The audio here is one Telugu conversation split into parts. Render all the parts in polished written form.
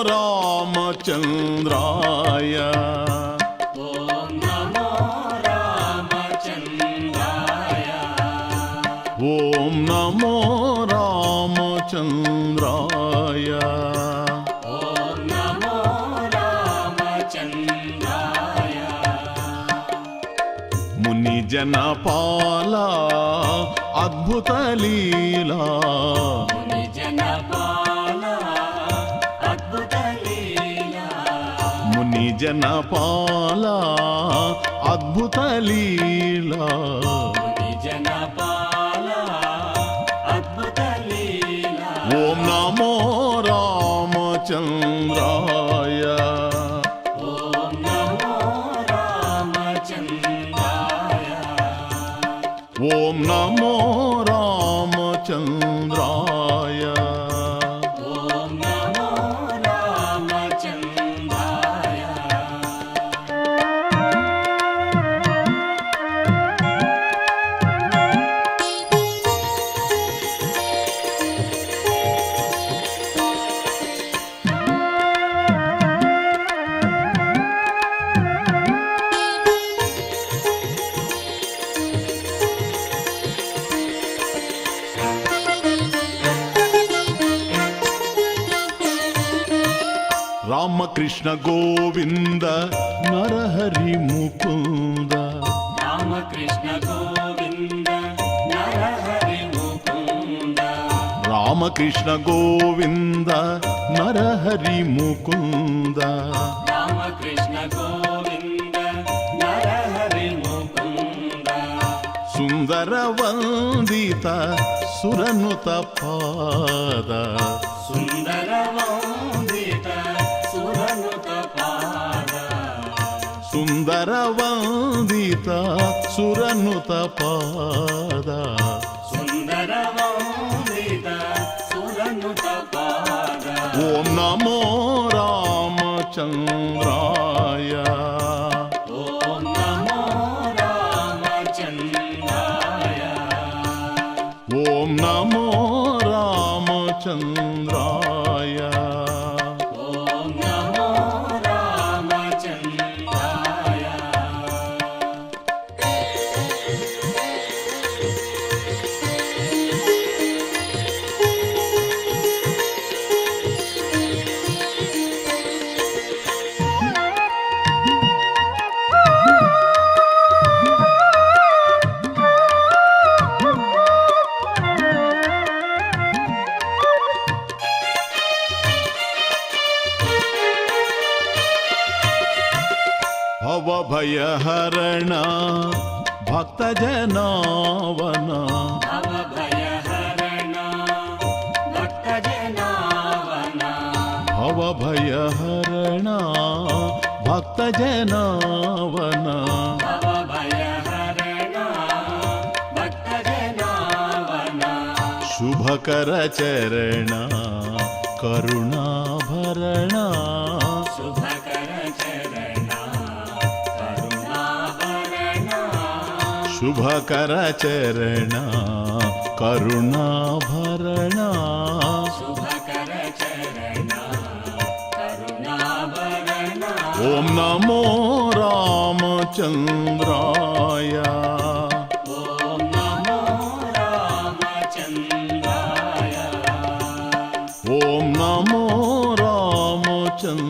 रामचन्द्राय ॐ नमो रामचन्द्राय ॐ नमो रामचन्द्राय ॐ नमो रामचन्द्राय मुनिजनपाला अद्भुत लीला मुनिजनपाला अद्भुत लीला ॐ नमो रामचन्द्राय ॐ नमो रामचन्द्राय रामकृष्ण गोविंद नरहरि मुकुंद रामकृष्ण गोविंद नरहरि मुकुंद रामकृष्ण गोविंद नरहरि मुकुंद रामकृष्ण गोविंद नरहरि मुकुंद सुंदर वंदित सुरनुत पाद सुंदर वंदित सुरनुत पाद सुंदर वंदित सुरनुत पाद सुंदर वंदित सुरनुत पाद ॐ नमो रामचन्द्राय ॐ नमो रामचन्द्राय ॐ नमो रामचन्द्राय ॐ नमो रामचन्द्राय भवभयहरण भक्तजनावन भवभयहरण भक्तजनावन भवभयहरण भक्तजनावन भवभयहरण भक्तजनावन शुभकर चरण करुणाभरण शुभकर चरण करुणाभरण शुभकर चरण करुणाभरण शुभकर चरण करुणाभरण ॐ नमो रामचन्द्राय ॐ नमो रामचन्द्राय ॐ नमो रामचन्द्राय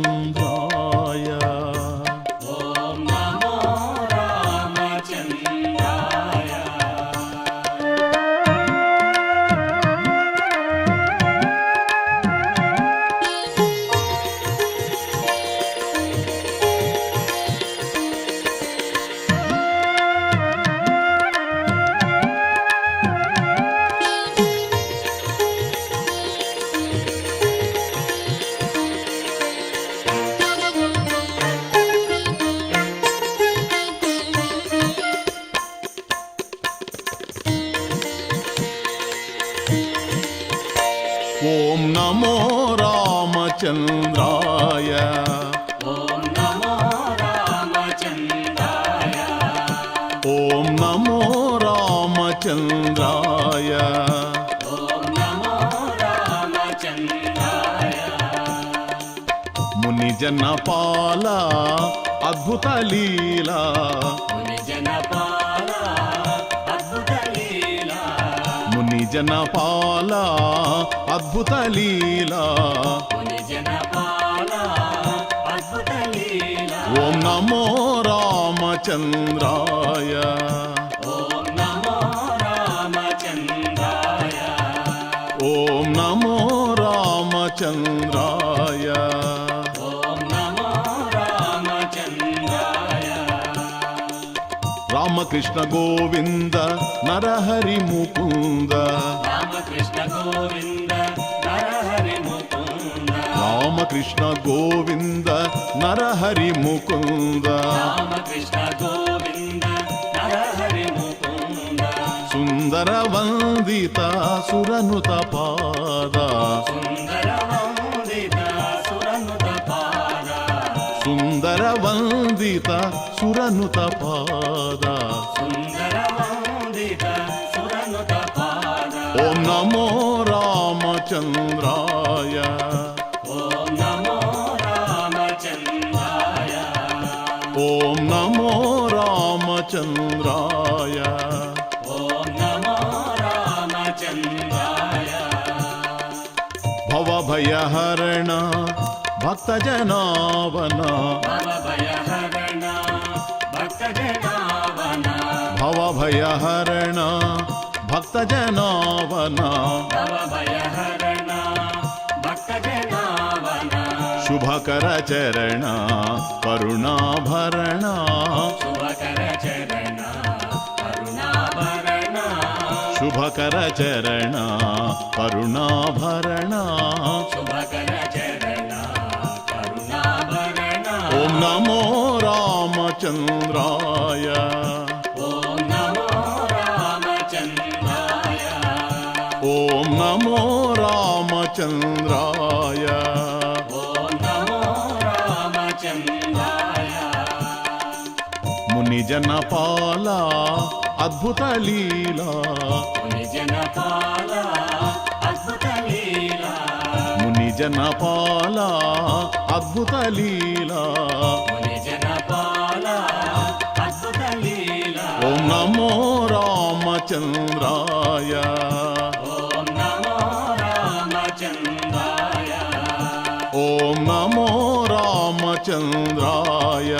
ॐ नमो रामचन्द्राय ॐ नमो रामचन्द्राय ॐ नमो रामचन्द्राय ॐ नमो रामचन्द्राय ॐ नमो रामचन्द्राय ముని జన పాల అద్భుత లీలా ముని జనపాల అద్భుత లీలా ముని జన పాల అద్భుత లీలా ముని జనపాల అద్భుత లీలా ఓం నమో రామచంద్రాయ ఓం నమో రామచంద్రాయ ఓం నమో రామచంద్రాయ ఓం నమో రామచంద్రాయ రామకృష్ణ గోవింద నరహరి ముకుంద రామకృష్ణ గోవింద నరహరి ముకుంద రామకృష్ణ గోవింద నరహరి ముకుంద రామకృష్ణ గోవింద నరహరి ముకుంద సుందర వందిత సురనుత పాద సుందర వందిత సురనుత పాద సుందర వందిత సురనుత పాద సుందర వందిత సురనుత పాద ఓం నమో రామచంద్రాయ ఓం నమో రామచంద్రాయ ఓం నమో రామచంద్రాయ ఓం నమో రామచంద్రాయ భవభయహరణ భక్తజనావన భవభయహరణ భక్తజనావన భవభయహరణ భక్తజనావన భవభయహరణ భక్తజనావన శుభకర చరణ కరుణాభరణ శుభకర చరణ కరుణాభరణ శుభకర చరణ కరుణాభరణ శుభకర చరణ కరుణాభరణ ఓం నమో రామచంద్రాయ ఓం నమో రామచంద్రాయ ఓం నమో రామచంద్రాయ ఓం నమో రామచంద్రాయ ముని జన పాల అద్భుత లీలా ముని జనపాల అద్భుత లీలా ముని జన పాల అద్భుత లీలా ముని జనపాల అద్భుత లీలా ఓం నమో రామచంద్రాయ ఓం నమో రామచంద్రాయ ఓం నమో రామచంద్రాయ